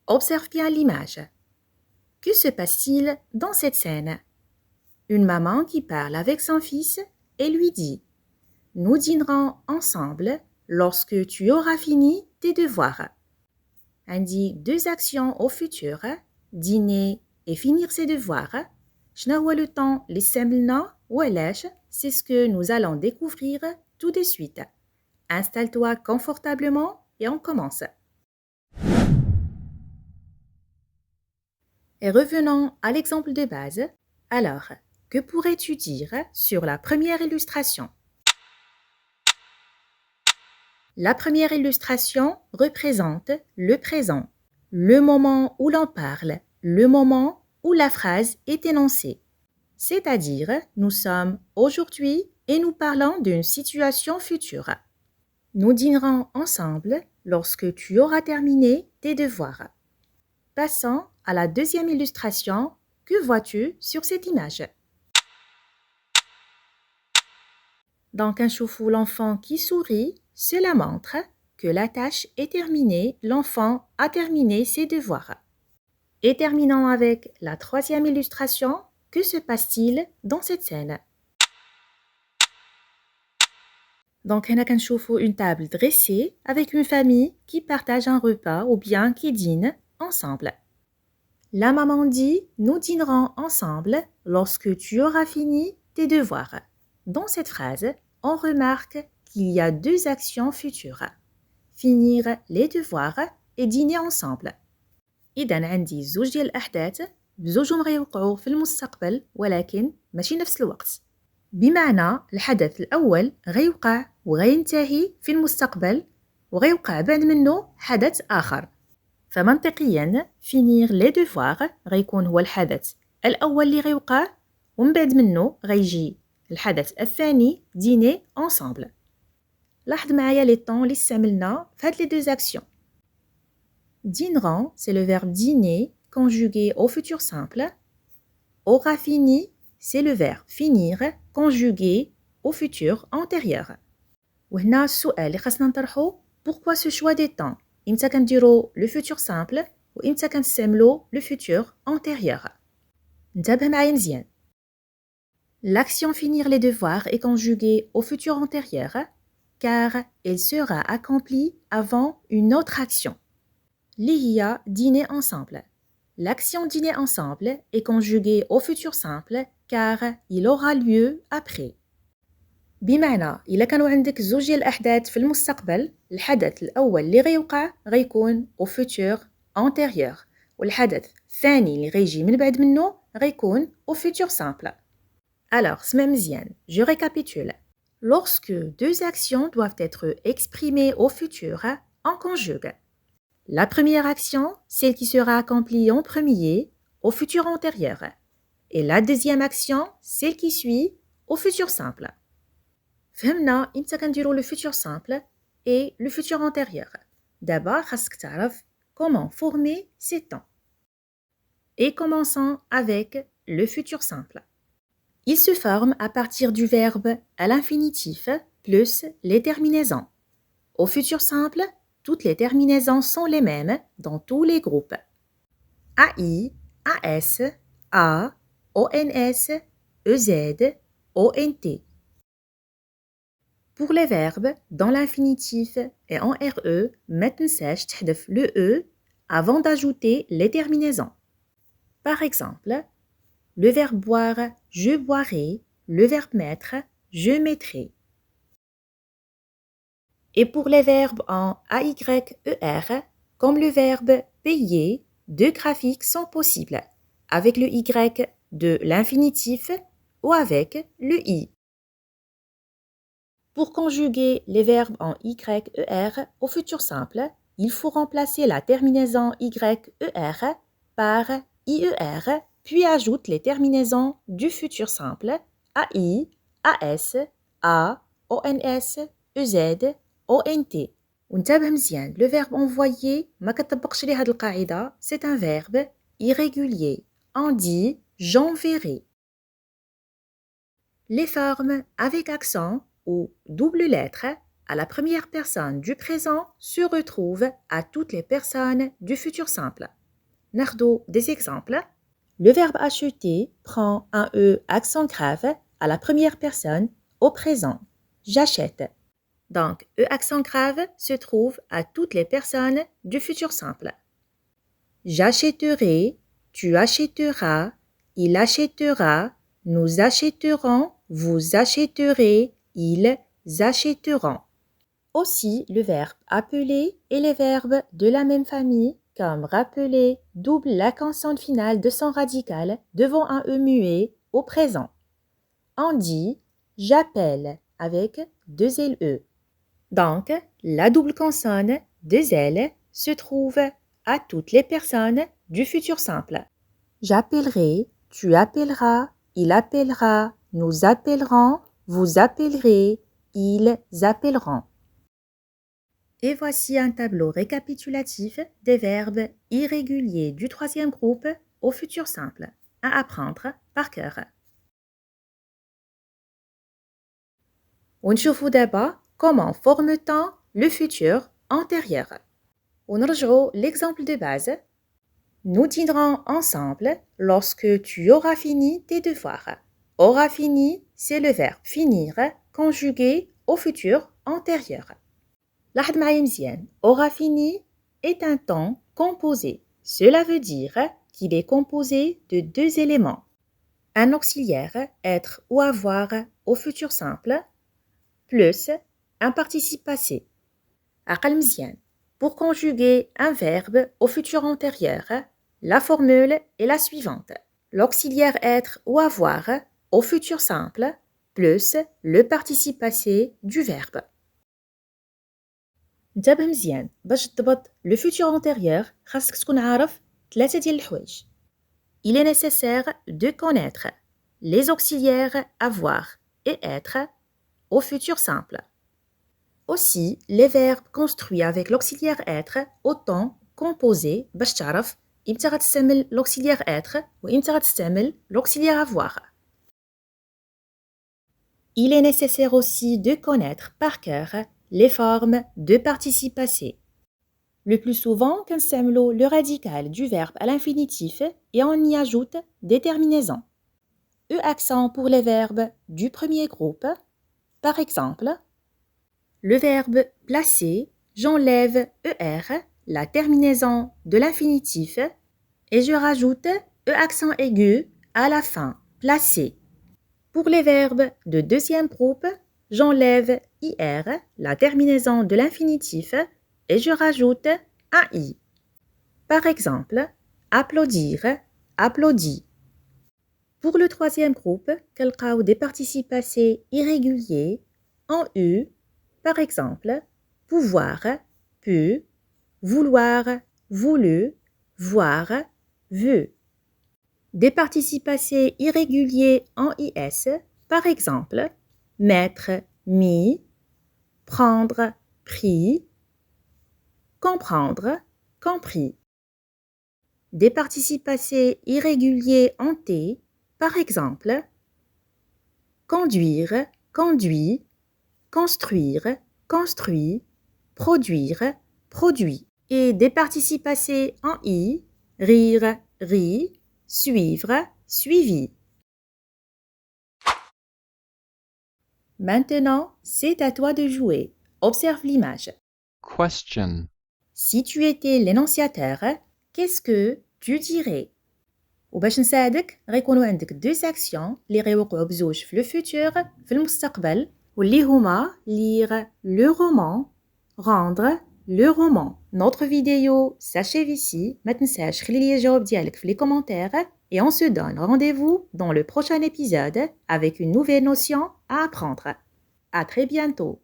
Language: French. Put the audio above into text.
Observe bien l'image. Que se passe-t-il dans cette scène? Une maman qui parle avec son fils et lui dit « Nous dînerons ensemble lorsque tu auras fini tes devoirs ». Indique deux actions au futur, dîner et finir ses devoirs. شنو هو le temps اللي استعملنا وعلاش؟ C'est ce que nous allons découvrir tout de suite. Installe-toi confortablement et on commence. Et revenons à l'exemple de base. Alors, que pourrais-tu dire sur la première illustration? La première illustration représente le présent, le moment où l'on parle, le moment où la phrase est énoncée. C'est-à-dire, nous sommes aujourd'hui et nous parlons d'une situation future. Nous dînerons ensemble lorsque tu auras terminé tes devoirs. Passons à la deuxième illustration. Que vois-tu sur cette image? Donc, نشوفوا l'enfant qui sourit, cela montre que la tâche est terminée, l'enfant a terminé ses devoirs. Et terminons avec la troisième illustration. Que se passe-t-il dans cette scène? Donc, هنا كنشوفوا une table dressée avec une famille qui partage un repas ou bien qui dîne ensemble. La maman dit « Nous dînerons ensemble lorsque tu auras fini tes devoirs ». Dans cette phrase, on remarque qu'il y a deux actions futures. Finir les devoirs et dîner ensemble. إذن عندي زوج ديال الأحداث بزوجهم غيوقعوا في المستقبل ولكن ماشي نفس الوقت. بمعنى الحدث الأول غيوقع وغينتهي في المستقبل وغيوقع بعد منه حدث آخر. فمنطقيا finir les devoirs غيكون هو الحدث الأول اللي غيوقع ومن بعد منه غيجي الحدث الثاني dîner ensemble. لاحظ معايا les temps اللي استعملنا في هاد les deux actions. Dîneront, c'est le verbe dîner conjugué au futur simple. Aura fini, c'est le verbe finir conjugué au futur antérieur. وهنا السؤال اللي خاصنا نطرحو pourquoi ce choix des temps؟ إمتى كنديرو le futur simple وإمتى كنستعملو le futur antérieur؟ انتبه معايا مزيان. L'action finir les devoirs est conjuguée au futur antérieur car elle sera accomplie avant une autre action. اللي هي dîner ensemble. L'action dîner ensemble est conjuguée au futur simple car il aura lieu après. بمعنى إلا كانوا عندك زوج ديال الأحداث في المستقبل الحدث الأول اللي غيوقع غيكون au futur antérieur والحدث الثاني اللي غيجي من بعد منه غيكون au futur simple. Alors, سمع مزيان, je récapitule. Lorsque deux actions doivent être exprimées au futur, on conjugue. La première action, celle qui sera accomplie en premier, au futur antérieur. Et la deuxième action, celle qui suit, au futur simple. فهمنا إمتى كنديرو le futur simple et le futur antérieur. D'abord, خاصك تعرف comment former ces temps. Et commençons avec le futur simple. Il se forme à partir du verbe à l'infinitif plus les terminaisons. Au futur simple, toutes les terminaisons sont les mêmes dans tous les groupes. AI, AS, A, ONS, EZ, ONT. Pour les verbes, dans l'infinitif et en RE, ما تنساش تحذف le E avant d'ajouter les terminaisons. Par exemple, le verbe boire, je boirai, le verbe mettre, je mettrai. Et pour les verbes en AYER, comme le verbe payer, deux graphiques sont possibles, avec le Y de l'infinitif ou avec le I. Pour conjuguer les verbes en YER au futur simple, il faut remplacer la terminaison YER par IER, puis ajoute les terminaisons du futur simple AI, AS, A, ONS, EZ, ONT. وانتبه مزيان, le verbe envoyer ما كتطبقش ليه هاد القاعدة, c'est un verbe irrégulier. On dit j'enverrai. Les formes avec accent ou double lettre à la première personne du présent se retrouve à toutes les personnes du futur simple. Nardo des exemples. Le verbe acheter prend un E accent grave à la première personne au présent. J'achète. Donc, E accent grave se trouve à toutes les personnes du futur simple. J'achèterai, tu achèteras, il achètera, nous achèterons, vous achèterez, ils achèteront. Aussi, le verbe appeler et les verbes de la même famille, comme rappeler, double la consonne finale de son radical devant un E muet au présent. On dit j'appelle avec deux LE. Donc, la double consonne deux L se trouve à toutes les personnes du futur simple. J'appellerai, tu appelleras, il appellera, nous appellerons, vous appellerez, ils appelleront. Et voici un tableau récapitulatif des verbes irréguliers du troisième groupe au futur simple à apprendre par cœur. ونشوفوا دابا comment forme-t-on le futur antérieur. ونرجعوا l'exemple de base. Nous dînerons ensemble lorsque tu auras fini tes devoirs. Aura fini, c'est le verbe finir conjugué au futur antérieur. لاحظ معايا مزيان. Aura fini est un temps composé. Cela veut dire qu'il est composé de deux éléments. Un auxiliaire, être ou avoir au futur simple, plus un participe passé. عقل مزيان. Pour conjuguer un verbe au futur antérieur, la formule est la suivante. L'auxiliaire être ou avoir au futur simple plus le participe passé du verbe. انتبه مزيان باش تضبط le futur antérieur خاصك تكون عارف ثلاثة ديال الحوايج. Il est nécessaire de connaître les auxiliaires avoir et être au futur simple. Aussi, les verbes construits avec l'auxiliaire être au temps composé باش تعرف إمتى غتستعمل l'auxiliaire être وإمتى غتستعمل l'auxiliaire avoir. Il est nécessaire aussi de connaître par cœur les formes de participe passé. Le plus souvent, كنستعملوا le radical du verbe à l'infinitif et on y ajoute des terminaisons. E accent pour les verbes du premier groupe. Par exemple, le verbe placer, j'enlève ER, la terminaison de l'infinitif, et je rajoute E accent aigu à la fin, placer. Pour les verbes de deuxième groupe, j'enlève IR, la terminaison de l'infinitif, et je rajoute un I. Par exemple, applaudir, applaudit. Pour le troisième groupe, كنلقاو des participes passés irréguliers en U. Par exemple, pouvoir, pu, vouloir, voulu, voir, vu. Des participes passés irréguliers en IS, par exemple, mettre, mis, prendre, pris, comprendre, compris. Des participes passés irréguliers en T, par exemple, conduire, conduit, construire, construit, produire, produit. Et des participes passés en I, rire, rit, suivre, suivi. Maintenant, c'est à toi de jouer. Observe l'image. Question. Si tu étais l'énonciateur, qu'est-ce que tu dirais? وباش نساعدك غيكونوا عندك دو ساكسيون اللي غيوقعوا بزوج في لو فوتور في المستقبل واللي هما lire le roman, rendre le roman. Notre vidéo s'achève ici. ما تنساش خلي لي الجواب ديالك في les commentaires et on se donne rendez-vous dans le prochain épisode avec une nouvelle notion à apprendre. À très bientôt.